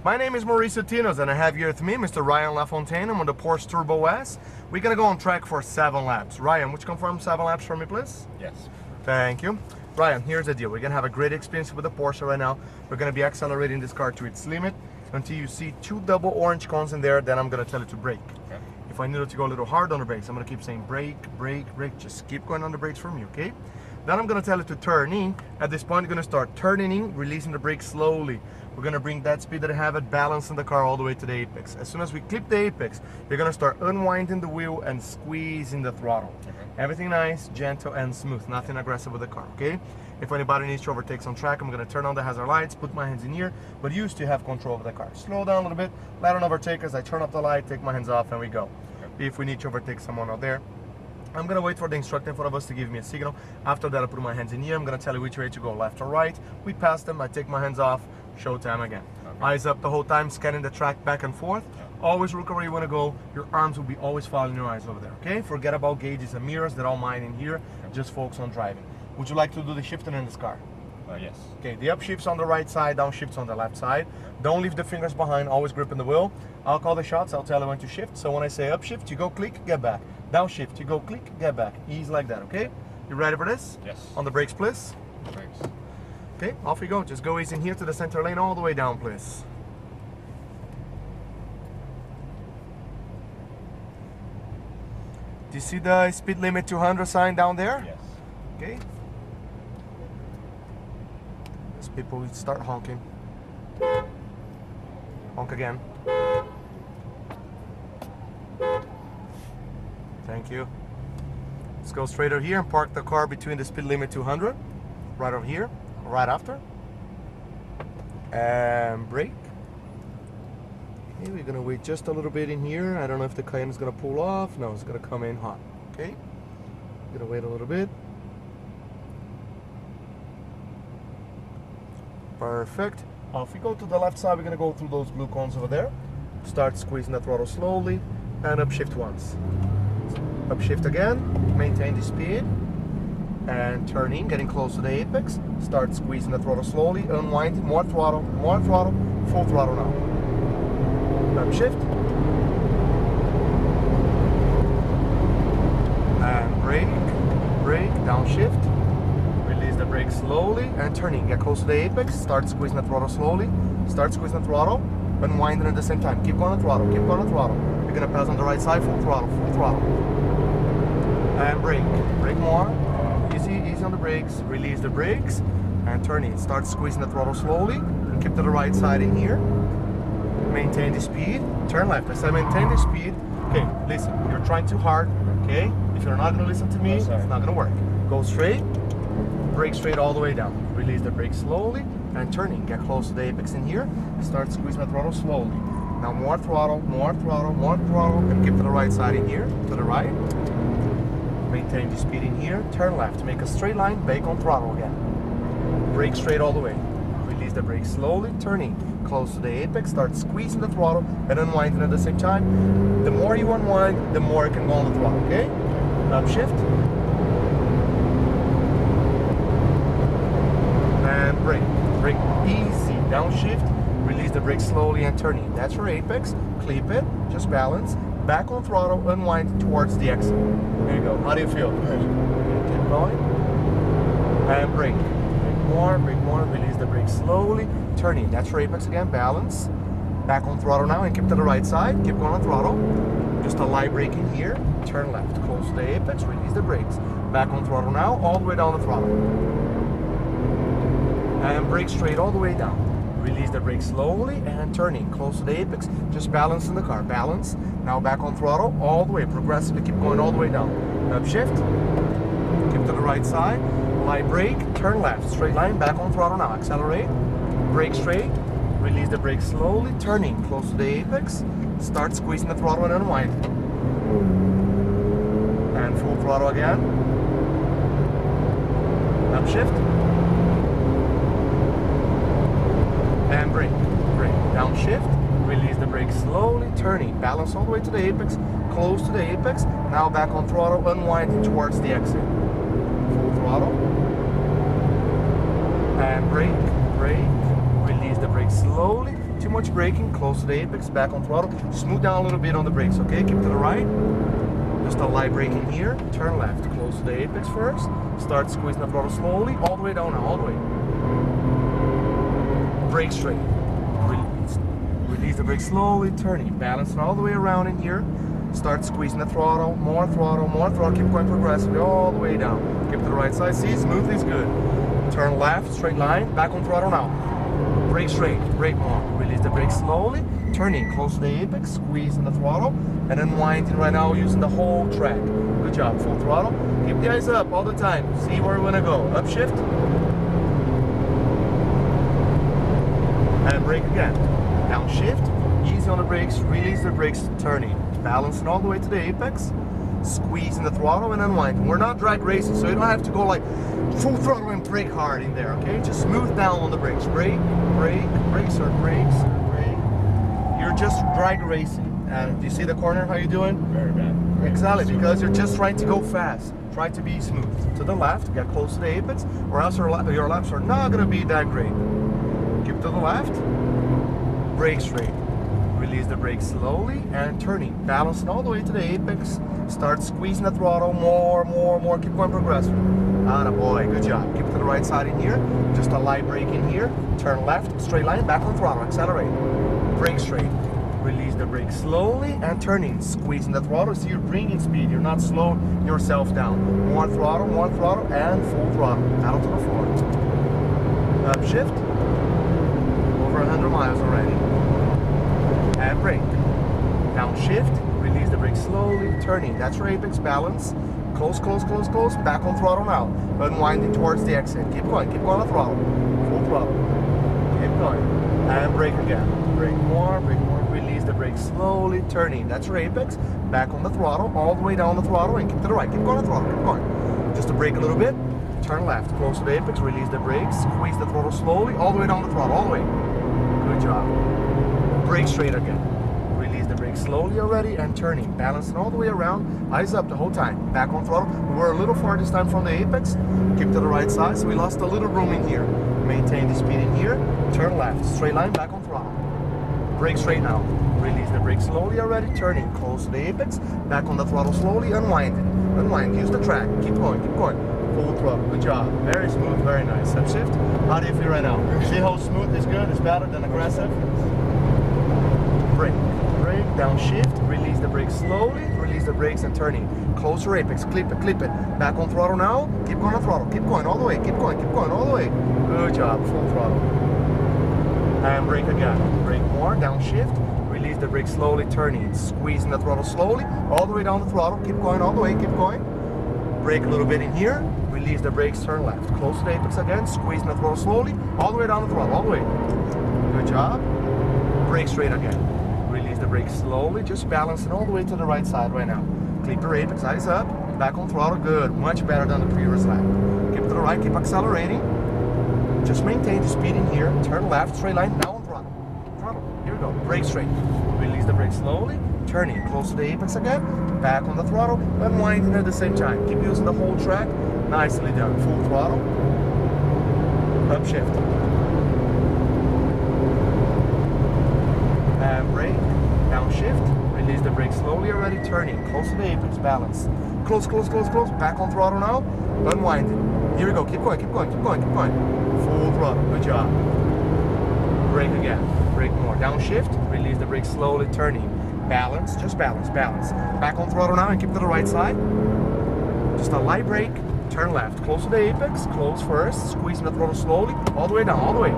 My name is Mauricio Tinos and I have here with me Mr. Ryan LaFontaine. I'm on the Porsche Turbo S. We're gonna go on track for 7 laps. Ryan, would you confirm 7 laps for me, please? Yes. Thank you. Ryan, here's the deal. We're gonna have a great experience with the Porsche right now. We're gonna be accelerating this car to its limit until you see 2 double orange cones in there. Then I'm gonna tell you to brake. Okay. If I need to go a little hard on the brakes, I'm gonna keep saying brake, brake, brake. Just keep going on the brakes for me, okay? Then I'm gonna tell you to turn in. At this point, you're gonna start turning in, releasing the brake slowly. We're gonna bring that speed that I have it, balancing the car all the way to the apex. As soon as we clip the apex, you're gonna start unwinding the wheel and squeezing the throttle. Everything nice, gentle, and smooth. Nothing aggressive with the car, okay? If anybody needs to overtake on track, I'm gonna turn on the hazard lights, put my hands in here, but you still have control of the car. Slow down a little bit, let on overtakers, I turn off the light, take my hands off, and we go. If we need to overtake someone out there, I'm gonna wait for the instructor in front of us to give me a signal. After that, I put my hands in here. I'm gonna tell you which way to go, left or right. We pass them, I take my hands off, showtime again. Okay. Eyes up the whole time, scanning the track back and forth. Always look where you wanna go. Your arms will be always following your eyes over there, okay? Forget about gauges and mirrors, they're all mine in here. Just focus on driving. Would you like to do the shifting in this car? Yes. Okay, the upshift's on the right side, downshift's on the left side. Don't leave the fingers behind, always gripping the wheel. I'll call the shots, I'll tell you when to shift. So when I say upshift, you go click, get back. Downshift, you go click, get back. Easy like that, okay? You ready for this? Yes. On the brakes, please. Brakes. Okay, off you go. Just go easy in here to the center lane, all the way down, please. Do you see the speed limit 200 sign down there? Yes. Okay. As people start honking. Honk again. Thank you. Let's go straight over here and park the car between the speed limit 200. Right over here, right after. And brake. Okay, we're gonna wait just a little bit in here. I don't know if the Cayenne is gonna pull off. No, it's gonna come in hot. Okay. Gonna wait a little bit. Perfect. If we go to the left side, we're gonna go through those blue cones over there. Start squeezing the throttle slowly and upshift once. Upshift again, maintain the speed and turning, getting close to the apex. Start squeezing the throttle slowly, unwinding, more throttle, full throttle now. Upshift. And brake, downshift. Release the brake slowly and turning. Get close to the apex. Start squeezing the throttle slowly. Start squeezing the throttle, unwinding at the same time. Keep going on the throttle, keep going on the throttle. You're gonna pass on the right side, full throttle, full throttle. And brake more. Easy on the brakes. Release the brakes and turning. Start squeezing the throttle slowly and keep to the right side in here. Maintain the speed. Turn left. I said maintain the speed. Okay, listen. You're trying too hard. Okay, if you're not gonna listen to me, it's not gonna work. Go straight. Brake straight all the way down. Release the brake slowly and turning. Get close to the apex in here. Start squeezing the throttle slowly. Now more throttle, and keep to the right side in here. To the right. Maintain the speed in here. Turn left. Make a straight line. Back on throttle again. Brake straight all the way. Release the brake slowly. Turning. Close to the apex. Start squeezing the throttle and unwinding at the same time. The more you unwind, the more it can go on the throttle. Okay? Upshift. And brake. Brake easy. Downshift. Release the brake slowly and turning. That's your apex. Clip it. Just balance. Back on throttle. Unwind towards the exit. There you go. How do you feel? Good. Keep going. And brake. Brake more. Release the brake slowly. Turning. That's your apex again. Balance. Back on throttle now and keep to the right side. Keep going on throttle. Just a light brake in here. Turn left. Close to the apex. Release the brakes. Back on throttle now. All the way down the throttle. And brake straight all the way down. Release the brake slowly and turning. Close to the apex. Just balance in the car. Balance. Now back on throttle all the way. Progressively keep going all the way down. Upshift. Keep to the right side. Light brake. Turn left. Straight line. Back on throttle now. Accelerate. Brake straight. Release the brake slowly. Turning. Close to the apex. Start squeezing the throttle and unwind. And full throttle again. Upshift. And brake. Downshift. Release the brake slowly. Turning. Balance all the way to the apex. Close to the apex. Now back on throttle. Unwinding towards the exit. Full throttle. And brake. Release the brake slowly. Too much braking, close to the apex, back on throttle. Smooth down a little bit on the brakes, okay? Keep to the right. Just a light braking here. Turn left, close to the apex first. Start squeezing the throttle slowly, all the way down now, all the way. Brake straight. Release the brake slowly, turning, balancing all the way around in here. Start squeezing the throttle, more throttle, more throttle. Keep going progressively all the way down. Keep to the right side. See, smoothly is good. Turn left, straight line, back on throttle now. Brake straight, brake more. Release the brake slowly, turning close to the apex, squeezing the throttle, and then winding right now using the whole track. Good job, full throttle. Keep the eyes up all the time. See where we want to go. Upshift. And brake again. Downshift. Easy on the brakes, release the brakes, turning. Balancing all the way to the apex. Squeezing the throttle and unwinding. We're not drag racing, so you don't have to go like full throttle and brake hard in there, okay? Just smooth down on the brakes. Brake, brake, brakes or brakes, brake. You're just drag racing. And do you see the corner, how you doing? Very bad. Exactly, because you're just trying to go fast. Try to be smooth. To the left, get close to the apex, or else your laps are not gonna be that great. Keep to the left, brake straight. Release the brake slowly and turning, balancing all the way to the apex. Start squeezing the throttle, more. Keep going progressive. Attaboy, good job. Keep to the right side in here. Just a light brake in here. Turn left, straight line, back on throttle, accelerate. Brake straight. Release the brake slowly and turning, squeezing the throttle. So you're bringing speed. You're not slowing yourself down. More throttle, and full throttle. Pedal to the floor. Upshift. Over 100 miles already. And brake. Downshift. Release the brake slowly, turning. That's your apex balance. Close. Back on throttle now. Unwinding towards the exit. Keep going on the throttle. Full throttle. Keep going. And brake again. Brake more. Release the brake slowly, turning. That's your apex. Back on the throttle, all the way down the throttle, and keep to the right. Keep going on the throttle. Keep going. Just to brake a little bit. Turn left, close to the apex. Release the brakes. Squeeze the throttle slowly, all the way down the throttle, all the way. Good job. Brake straight again. Release the brake slowly already and turning, balancing all the way around, eyes up the whole time. Back on throttle. We were a little far this time from the apex. Keep to the right side, so we lost a little room in here. Maintain the speed in here. Turn left, straight line, back on throttle. Brake straight now. Release the brake slowly already, turning close to the apex. Back on the throttle slowly, unwinding. Use the track. Keep going. Full throttle. Good job. Very smooth, very nice. Upshift. How do you feel right now? See how smooth is good? It's better than aggressive. Brake. Downshift. Release the brake slowly. Release the brakes and turning. Close your apex. Clip it. Back on throttle now. Keep going on throttle. Keep going all the way. Keep going all the way. Good job. Full throttle. And brake again. Brake more. Downshift. Release the brake slowly, turning. Squeezing the throttle slowly. All the way down the throttle. Keep going all the way. Keep going. Brake a little bit in here. Release the brakes. Turn left. Close to the apex again. Squeezing the throttle slowly. All the way down the throttle. All the way. Good job. Brake straight again. Release the brake slowly. Just balancing all the way to the right side right now. Clip your apex. Eyes up. Back on throttle. Good. Much better than the previous lap. Keep to the right. Keep accelerating. Just maintain the speed in here. Turn left, straight line, now on throttle. Here we go. Brake straight. Release the brake slowly. Turning close to the apex again. Back on the throttle. Unwinding at the same time. Keep using the whole track. Nicely done. Full throttle. Upshift. And brake. Downshift. Release the brake slowly already. Turning close to the apex. Balance. Close. Back on throttle now. Unwinding. Here we go. Keep going. Full throttle. Good job. Brake again. Brake more. Downshift. Release the brake slowly, turning. Balance. Just balance. Back on throttle now and keep to the right side. Just a light brake. Turn left. Close to the apex. Close first. Squeezing the throttle slowly. All the way down. All the way.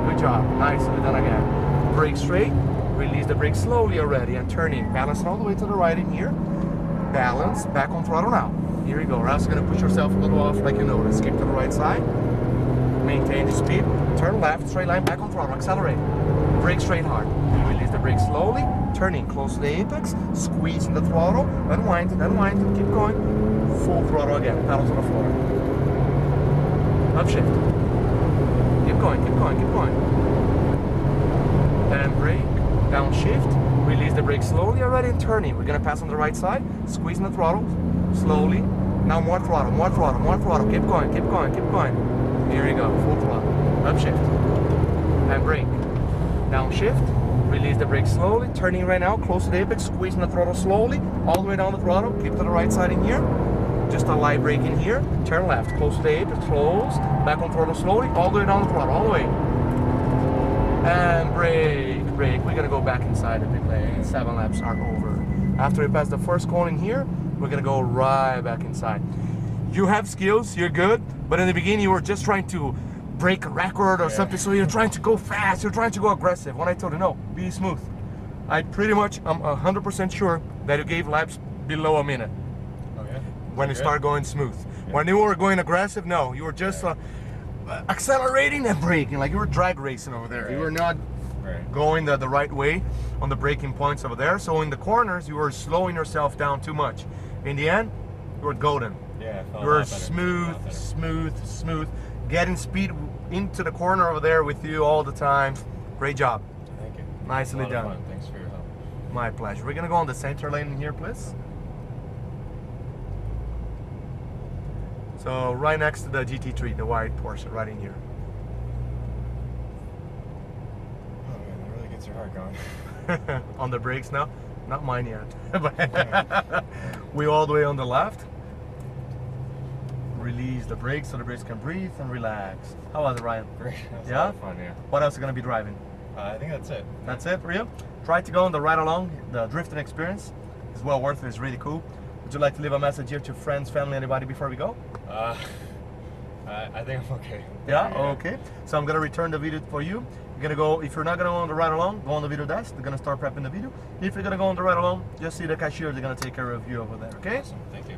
Good job. Nicely done again. Brake straight. Release the brake slowly already and turning. Balancing all the way to the right in here. Balance. Back on throttle now. Here you go. Or else you're going to push yourself a little off like you noticed. Keep to the right side. Maintain the speed. Turn left, straight line, back on throttle. Accelerate. Brake straight hard. Release the brake slowly. Turning close to the apex. Squeezing the throttle. Unwinding. Keep going. Full throttle again. Pedals on the floor. Upshift. Keep going. And brake. Downshift. Release the brake slowly already and turning. We're going to pass on the right side. Squeezing the throttle. Slowly. Now more throttle. Keep going. Here you go. Full throttle. Upshift. And brake. downshift, release the brake slowly, turning right now, close to the apex, squeezing the throttle slowly, all the way down the throttle, keep to the right side in here, just a light brake in here, turn left, close to the apex, close, back on throttle slowly, all the way down the throttle, all the way. And brake, brake, we're gonna go back inside the pit lane, 7 laps are over. After we pass the first cone in here, we're gonna go right back inside. You have skills, you're good, but in the beginning you were just trying to break a record or something, so you're trying to go fast, you're trying to go aggressive. When I told you, no, be smooth. I'm 100% sure that you gave laps below a minute. Okay. When you start going smooth. Yeah. When you were going aggressive, no, you were just accelerating and braking, like you were drag racing over there. You were not going the right way on the braking points over there. So in the corners, you were slowing yourself down too much. In the end, you were golden. Yeah, you were smooth, getting speed into the corner over there with you all the time. Great job. Thank you. Nicely done. Fun. Thanks for your help. My pleasure. We're gonna go on the center lane in here, please. So right next to the GT3, the white Porsche, right in here. Oh man, that really gets your heart going. On the brakes now? Not mine yet. We all the way on the left. Release the brakes so the brakes can breathe and relax. How was it, Ryan? Great. That's yeah? a lot of fun, yeah. What else are you going to be driving? I think that's it. That's it for you? Try to go on the ride along. The drifting experience is well worth it. It's really cool. Would you like to leave a message here to friends, family, anybody before we go? I think I'm okay. Yeah? Okay. So I'm going to return the video for you. You're going to go, if you're not going to go on the ride along, go on the video desk. They're going to start prepping the video. If you're going to go on the ride along, just see the cashier. They're going to take care of you over there, okay? Awesome. Thank you.